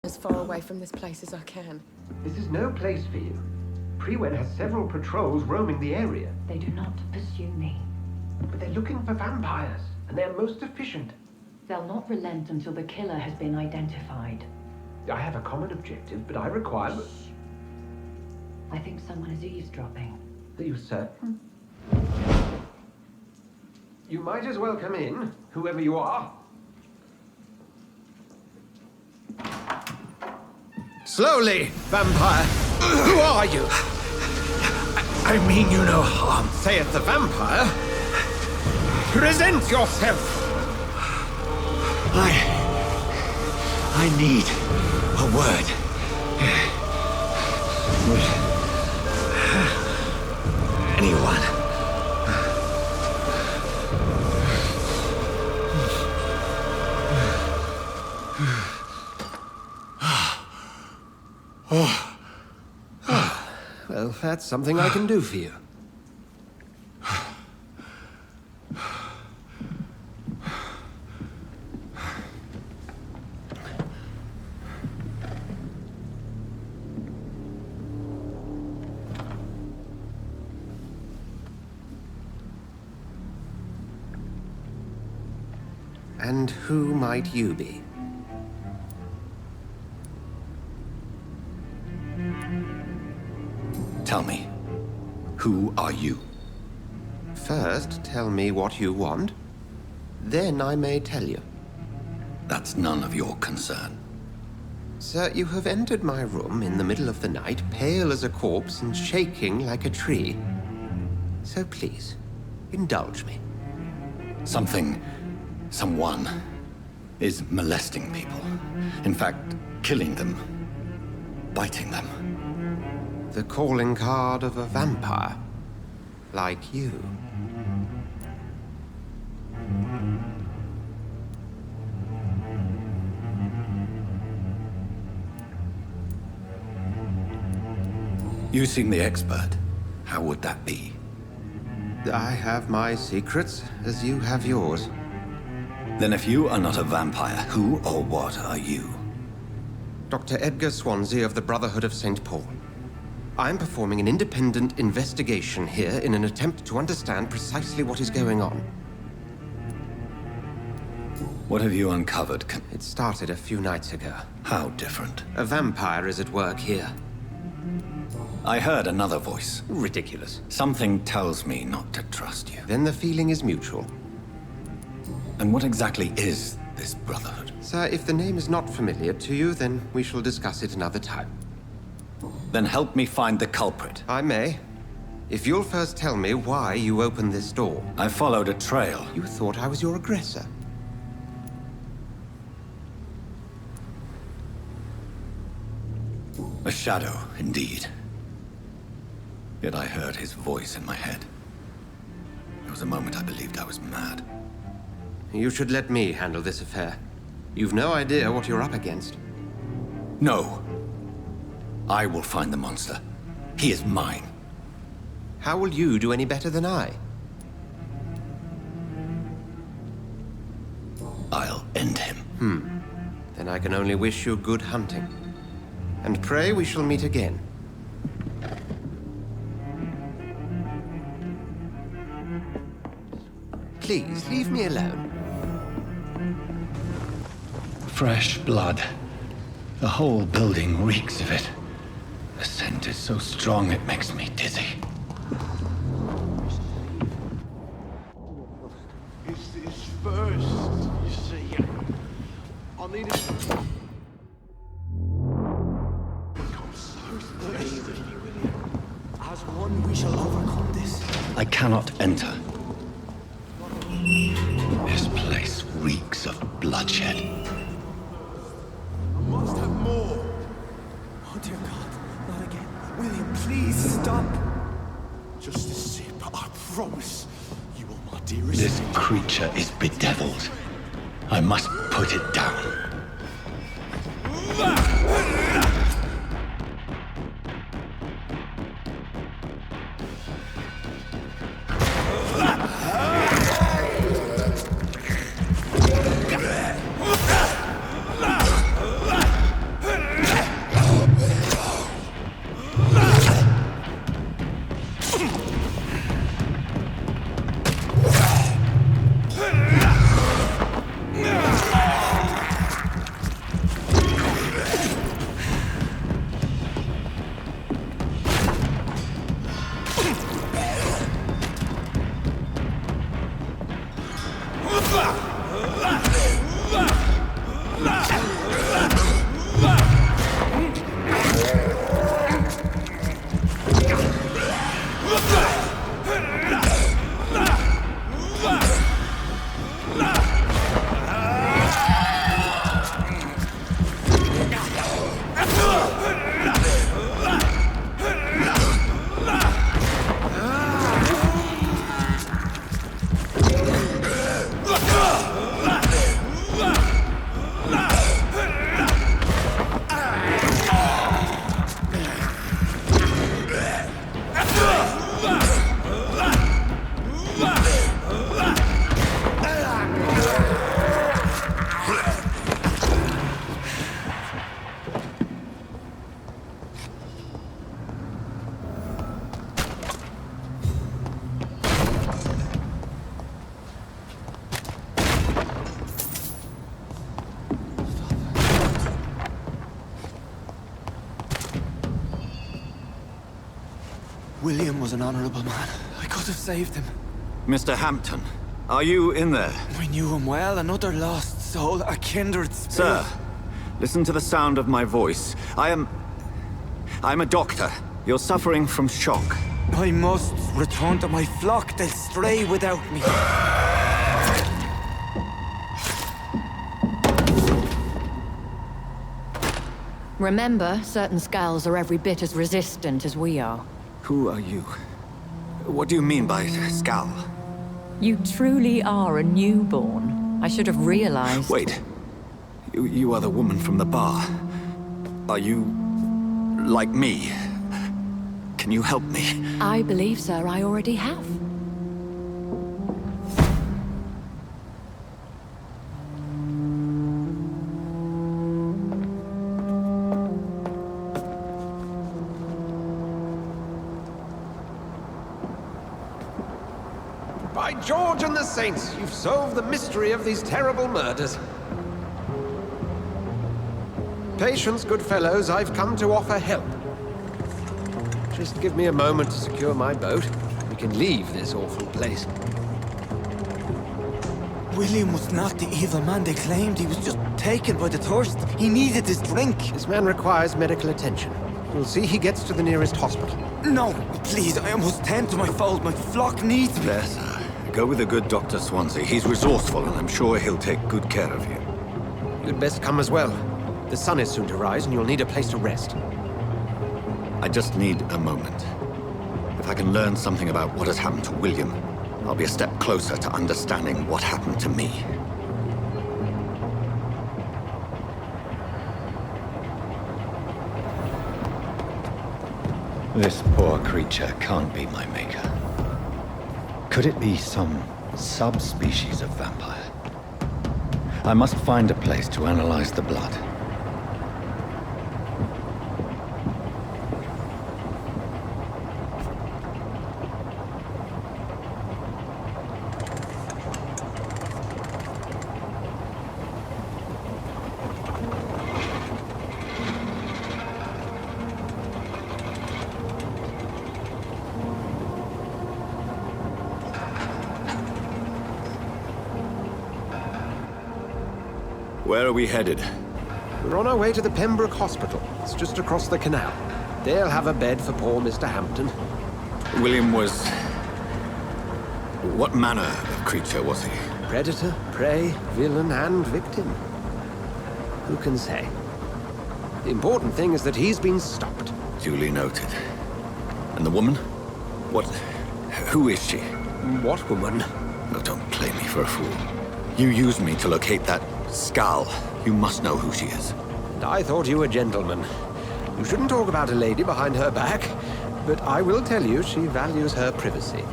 as far away from this place as I can. This is no place for you. Prewen has several patrols roaming the area. They do not pursue me. But they're looking for vampires, and they're most efficient. They'll not relent until the killer has been identified. I have a common objective, but I require... I think someone is eavesdropping. Are you certain? You might as well come in, whoever you are. Slowly, vampire! Who are you? I mean you no harm. Saith the vampire. Present yourself! I need a word. Anyone? Well, that's something I can do for you. And who might you be? Tell me, who are you? First, tell me what you want. Then I may tell you. That's none of your concern. Sir, you have entered my room in the middle of the night, pale as a corpse and shaking like a tree. So please, indulge me. Someone is molesting people. In fact, killing them. Biting them. The calling card of a vampire. Like you. You seem the expert. How would that be? I have my secrets, as you have yours. Then if you are not a vampire, who or what are you? Dr. Edgar Swansea of the Brotherhood of St. Paul. I'm performing an independent investigation here in an attempt to understand precisely what is going on. What have you uncovered? It started a few nights ago. How different? A vampire is at work here. I heard another voice. Ridiculous. Something tells me not to trust you. Then the feeling is mutual. And what exactly is this Brotherhood? Sir, if the name is not familiar to you, then we shall discuss it another time. Then help me find the culprit. I may. If you'll first tell me why you opened this door. I followed a trail. You thought I was your aggressor. A shadow, indeed. Yet I heard his voice in my head. There was a moment I believed I was mad. You should let me handle this affair. You've no idea what you're up against. No. I will find the monster. He is mine. How will you do any better than I? I'll end him. Then I can only wish you good hunting. And pray we shall meet again. Please, leave me alone. Fresh blood. The whole building reeks of it. The scent is so strong it makes me dizzy. It's this first, you see. I need it. I'm so thirsty. As one, we shall overcome this. I cannot enter. This place reeks of bloodshed. I must have more. Oh dear God, not again. William, please stop. Just a sip, I promise. You are my dearest. This creature is bedeviled. I must put it down. William was an honorable man. I could have saved him. Mr. Hampton, are you in there? I knew him well, another lost soul, a kindred spirit. Sir, listen to the sound of my voice. I'm a doctor. You're suffering from shock. I must return to my flock. They'll stray without me. Remember, certain skulls are every bit as resistant as we are. Who are you? What do you mean by Skal? You truly are a newborn. I should have realized. Wait. You are the woman from the bar. Are you... like me? Can you help me? I believe, sir, I already have. By George and the Saints, you've solved the mystery of these terrible murders. Patience, good fellows, I've come to offer help. Just give me a moment to secure my boat. We can leave this awful place. William was not the evil man they claimed. He was just taken by the thirst. He needed his drink. This man requires medical attention. We'll see he gets to the nearest hospital. No, please, I must tend to my fold. My flock needs me. There, sir. Go with the good Dr. Swansea. He's resourceful, and I'm sure he'll take good care of you. You'd best come as well. The sun is soon to rise, and you'll need a place to rest. I just need a moment. If I can learn something about what has happened to William, I'll be a step closer to understanding what happened to me. This poor creature can't be my maker. Could it be some subspecies of vampire? I must find a place to analyze the blood. Where are we headed? We're on our way to the Pembroke Hospital. It's just across the canal. They'll have a bed for poor Mr. Hampton. William was... what manner of creature was he? Predator, prey, villain, and victim. Who can say? The important thing is that he's been stopped. Duly noted. And the woman? What... who is she? What woman? Oh, don't play me for a fool. You used me to locate that Skal. You must know who she is. And I thought you a gentleman. You shouldn't talk about a lady behind her back, but I will tell you she values her privacy.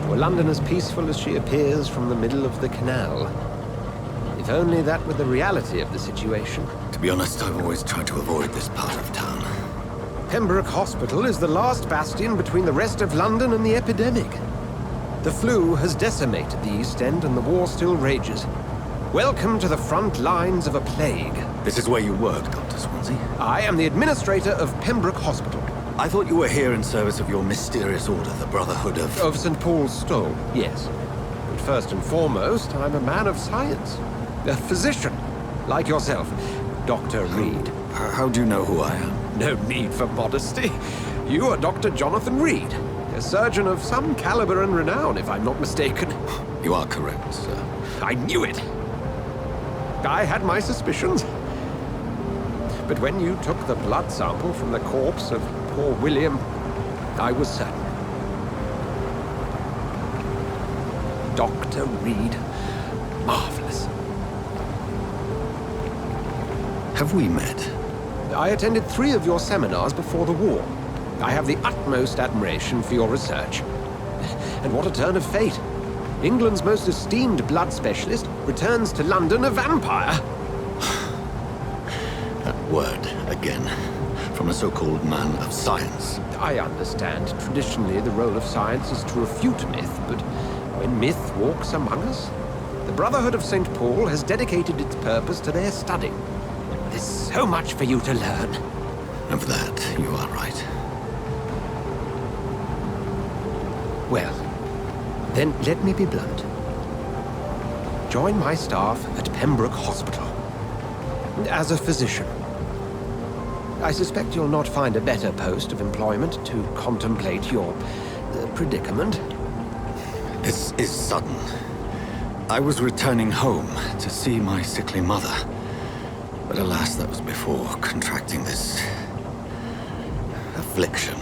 Were London as peaceful as she appears from the middle of the canal? If only that were the reality of the situation. To be honest, I've always tried to avoid this part of town. Pembroke Hospital is the last bastion between the rest of London and the epidemic. The flu has decimated the East End and the war still rages. Welcome to the front lines of a plague. This is where you work, Dr. Swansea? I am the administrator of Pembroke Hospital. I thought you were here in service of your mysterious order, the Brotherhood of... Of St. Paul's Stole, yes. But first and foremost, I'm a man of science. A physician, like yourself, Dr. Reed. How do you know who I am? No need for modesty. You are Dr. Jonathan Reed, a surgeon of some caliber and renown, if I'm not mistaken. You are correct, sir. I knew it! I had my suspicions. But when you took the blood sample from the corpse of poor William, I was certain. Dr. Reed. Marvelous. Have we met? I attended 3 of your seminars before the war. I have the utmost admiration for your research. And what a turn of fate. England's most esteemed blood specialist returns to London a vampire. That word, again. From a so-called man of science. I understand. Traditionally, the role of science is to refute myth, but when myth walks among us, the Brotherhood of St. Paul has dedicated its purpose to their study. There's so much for you to learn. Of that, you are right. Well, then let me be blunt. Join my staff at Pembroke Hospital. As a physician. I suspect you'll not find a better post of employment to contemplate your predicament. This is sudden. I was returning home to see my sickly mother. But alas, that was before contracting this affliction.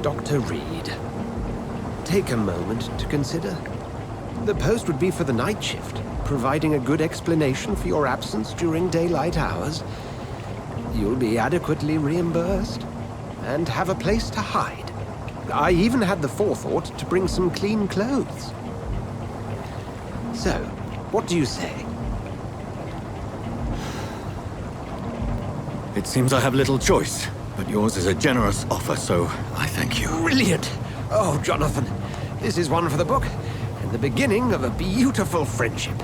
Dr. Reed, take a moment to consider. The post would be for the night shift, providing a good explanation for your absence during daylight hours. You'll be adequately reimbursed, and have a place to hide. I even had the forethought to bring some clean clothes. So, what do you say? It seems I have little choice, but yours is a generous offer, so I thank you. Brilliant! Oh, Jonathan, this is one for the book, and the beginning of a beautiful friendship.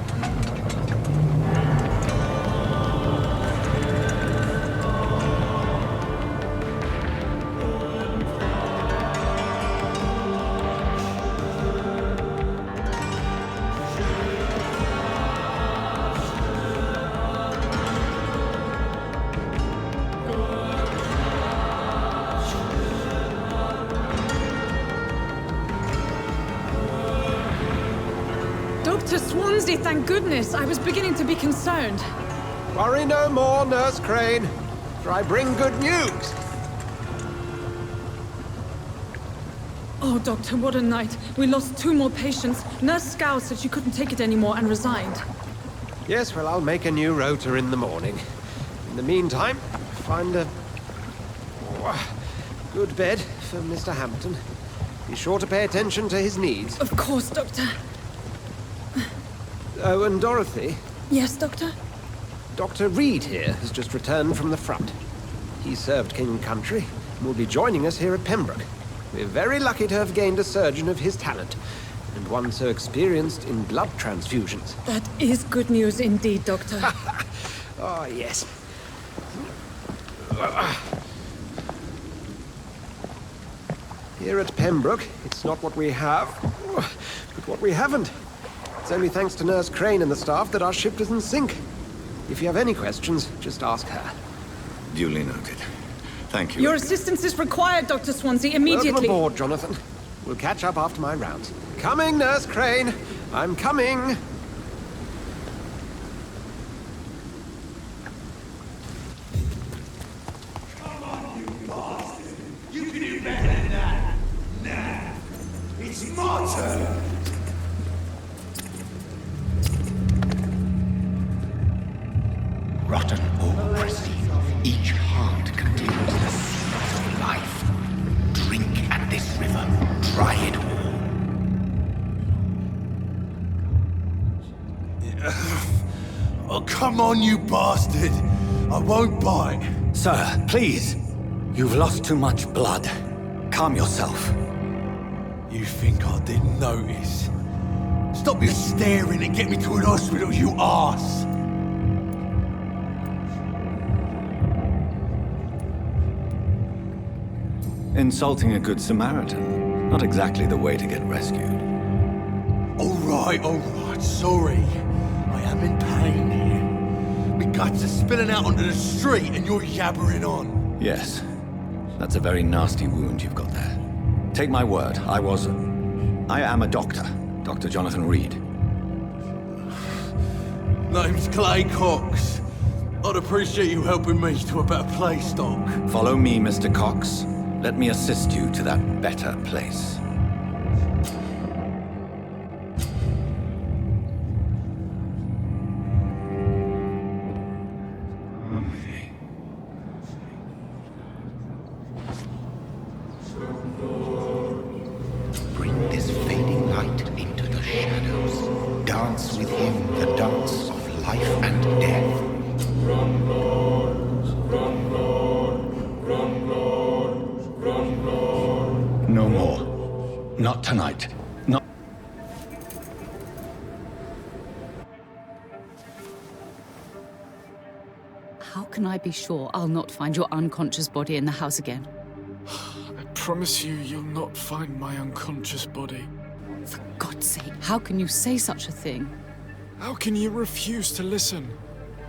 Dr. Swansea, thank goodness. I was beginning to be concerned. Worry no more, Nurse Crane, for I bring good news. Oh, Doctor, what a night. We lost 2 more patients. Nurse Scow said she couldn't take it anymore and resigned. Yes, well, I'll make a new rota in the morning. In the meantime, find a good bed for Mr. Hampton. Be sure to pay attention to his needs. Of course, Doctor. Oh, and Dorothy, Yes, Doctor? Dr. Reed here has just returned from the front. He served King and Country and will be joining us here at Pembroke. We're very lucky to have gained a surgeon of his talent, and one so experienced in blood transfusions. That is good news indeed, Doctor. Oh, yes. Here at Pembroke, it's not what we have, but what we haven't. It's only thanks to Nurse Crane and the staff that our ship doesn't sink. If you have any questions, just ask her. Duly noted. Thank you. Your assistance is required, Dr. Swansea, immediately. Welcome aboard, Jonathan. We'll catch up after my rounds. Coming, Nurse Crane. I'm coming. You can do better than that. Nah. It's my turn. Rotten or pristine, each heart contains the seed of life. Drink at this river, try it all. Oh, come on, you bastard. I won't bite. Sir, please. You've lost too much blood. Calm yourself. You think I didn't notice? Stop your staring and get me to an hospital, you arse! Insulting a good Samaritan. Not exactly the way to get rescued. Alright, sorry. I am in pain here. My guts are spilling out onto the street and you're yabbering on. Yes. That's a very nasty wound you've got there. Take my word, I am a doctor. Dr. Jonathan Reed. Name's Clay Cox. I'd appreciate you helping me to a better place, Doc. Follow me, Mr. Cox. Let me assist you to that better place. Bring this fading light into the shadows. Dance with him the dance of life and death. No more. Not tonight. Not... How can I be sure I'll not find your unconscious body in the house again? I promise you, you'll not find my unconscious body. For God's sake, how can you say such a thing? How can you refuse to listen?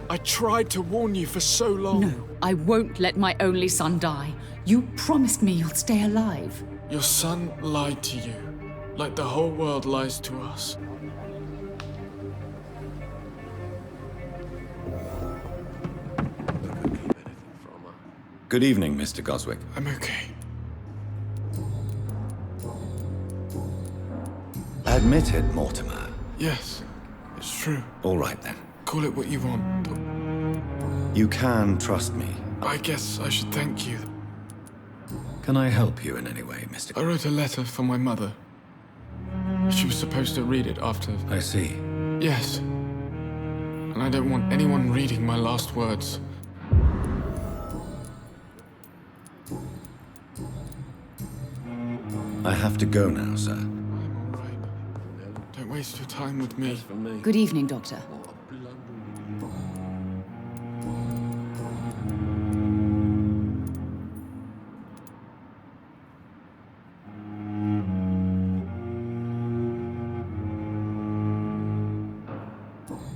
I tried to warn you for so long. No, I won't let my only son die. You promised me you'll stay alive. Your son lied to you, like the whole world lies to us. Good evening, Mr. Goswick. I'm okay. Admit it, Mortimer. Yes, it's true. All right, then. Call it what you want, but You can trust me. I guess I should thank you. Can I help you in any way, Mr. I wrote a letter for my mother. She was supposed to read it after... I see. Yes. And I don't want anyone reading my last words. I have to go now, sir. I'm all right. Don't waste your time with me. Good evening, Doctor.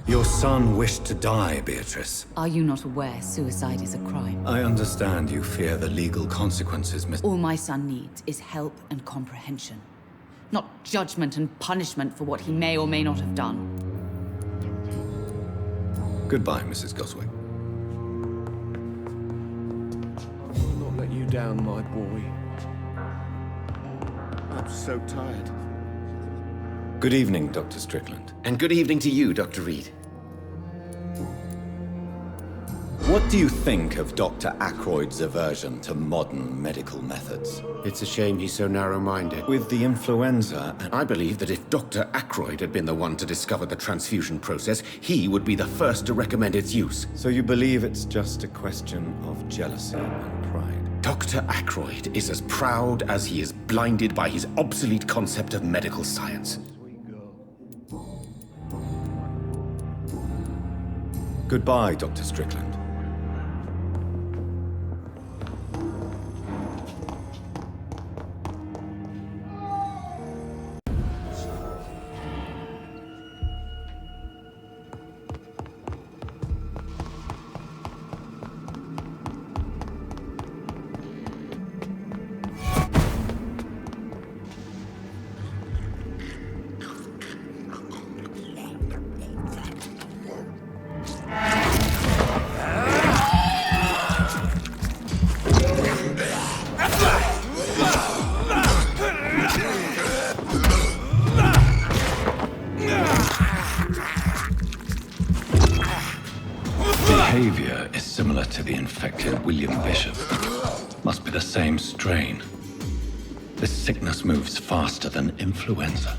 Your son wished to die, Beatrice. Are you not aware suicide is a crime? I understand you fear the legal consequences, Miss... All my son needs is help and comprehension. Not judgment and punishment for what he may or may not have done. Goodbye, Mrs. Goswick. I will not let you down, my boy. I'm so tired. Good evening, Dr. Strickland. And good evening to you, Dr. Reed. What do you think of Dr. Ackroyd's aversion to modern medical methods? It's a shame he's so narrow-minded. With the influenza and... I believe that if Dr. Ackroyd had been the one to discover the transfusion process, he would be the first to recommend its use. So you believe it's just a question of jealousy and pride? Dr. Ackroyd is as proud as he is blinded by his obsolete concept of medical science. Goodbye, Dr. Strickland. Behavior is similar to the infected William Bishop. Must be the same strain. This sickness moves faster than influenza.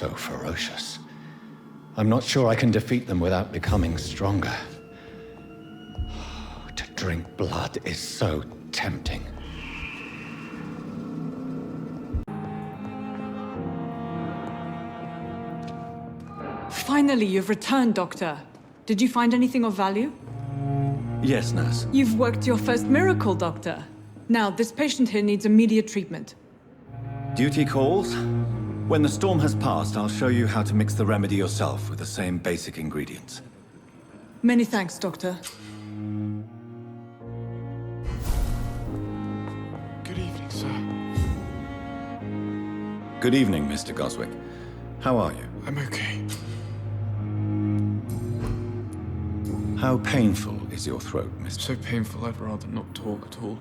so ferocious. I'm not sure I can defeat them without becoming stronger. To drink blood is so tempting. Finally, you've returned, Doctor. Did you find anything of value? Yes, nurse. You've worked your first miracle, Doctor. Now, this patient here needs immediate treatment. Duty calls. When the storm has passed, I'll show you how to mix the remedy yourself with the same basic ingredients. Many thanks, Doctor. Good evening, sir. Good evening, Mr. Goswick. How are you? I'm okay. How painful is your throat, Mr. So painful, I'd rather not talk at all.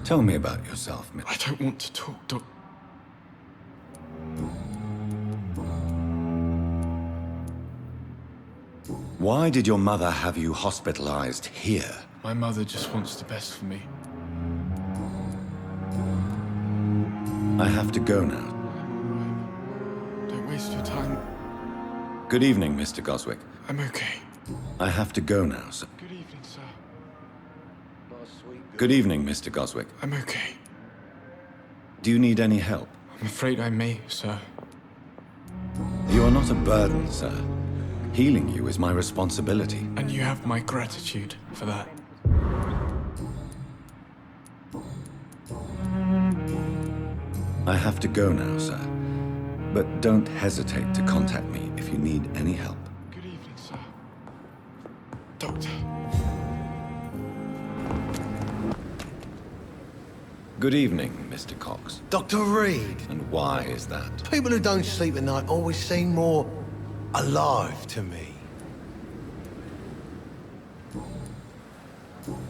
Tell me about yourself, Mr. I don't want to talk, Doc. Why did your mother have you hospitalized here? My mother just wants the best for me. I have to go now. Don't waste your time. Good evening, Mr. Goswick. I'm okay. I have to go now, sir. Good evening, sir. Good evening, Mr. Goswick. I'm okay. Do you need any help? I'm afraid I may, sir. You are not a burden, sir. Healing you is my responsibility. And you have my gratitude for that. I have to go now, sir. But don't hesitate to contact me if you need any help. Good evening, sir. Doctor. Good evening, Mr. Cox. Dr. Reed. And why is that? People who don't sleep at night always seem more alive to me.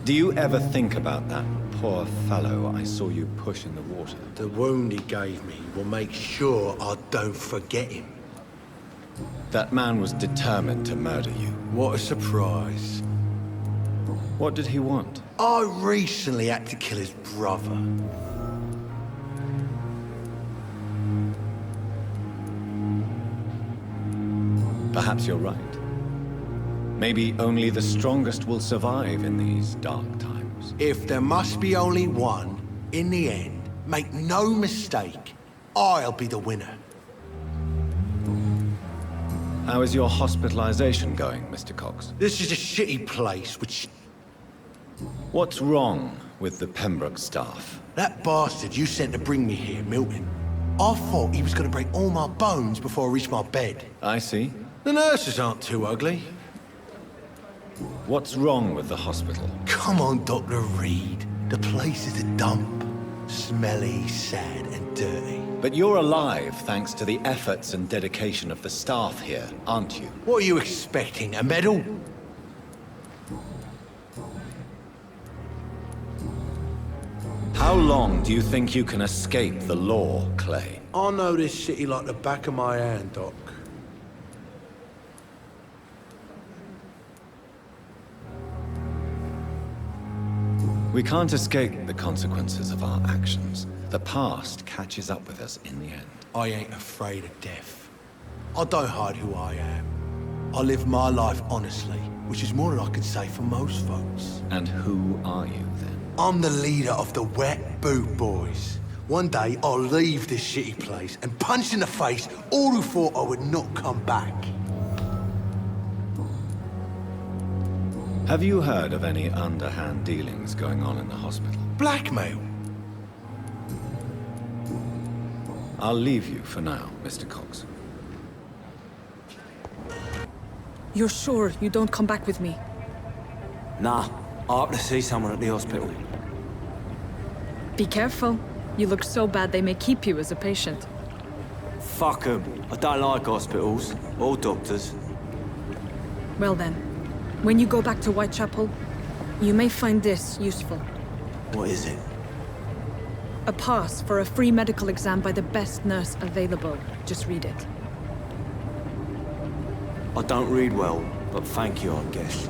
Do you ever think about that poor fellow I saw you push in the water? The wound he gave me will make sure I don't forget him. That man was determined to murder you. What a surprise. What did he want? I recently had to kill his brother. Perhaps you're right. Maybe only the strongest will survive in these dark times. If there must be only one, in the end, make no mistake, I'll be the winner. How is your hospitalization going, Mr. Cox? This is a shitty place, which... What's wrong with the Pembroke staff? That bastard you sent to bring me here, Milton. I thought he was going to break all my bones before I reached my bed. I see. The nurses aren't too ugly. What's wrong with the hospital? Come on, Dr. Reed. The place is a dump. Smelly, sad, and dirty. But you're alive thanks to the efforts and dedication of the staff here, aren't you? What are you expecting, a medal? How long do you think you can escape the law, Clay? I know this city like the back of my hand, Doc. We can't escape the consequences of our actions. The past catches up with us in the end. I ain't afraid of death. I don't hide who I am. I live my life honestly, which is more than I can say for most folks. And who are you, then? I'm the leader of the Wet Boot Boys. One day, I'll leave this shitty place and punch in the face all who thought I would not come back. Have you heard of any underhand dealings going on in the hospital? Blackmail? I'll leave you for now, Mr. Cox. You're sure you don't come back with me? Nah, I have to see someone at the hospital. Be careful. You look so bad they may keep you as a patient. Fuck 'em. I don't like hospitals, or doctors. Well then, when you go back to Whitechapel, you may find this useful. What is it? A pass for a free medical exam by the best nurse available. Just read it. I don't read well, but thank you, I guess.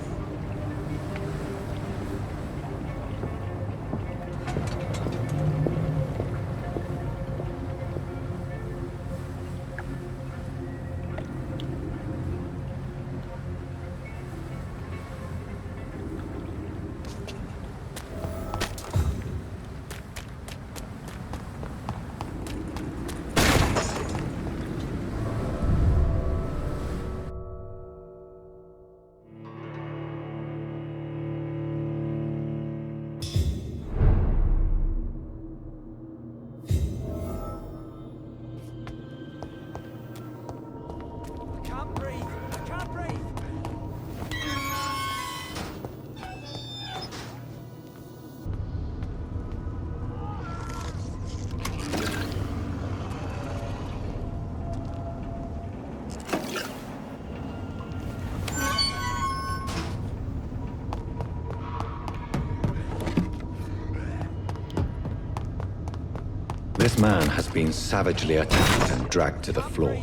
This man has been savagely attacked and dragged to the floor.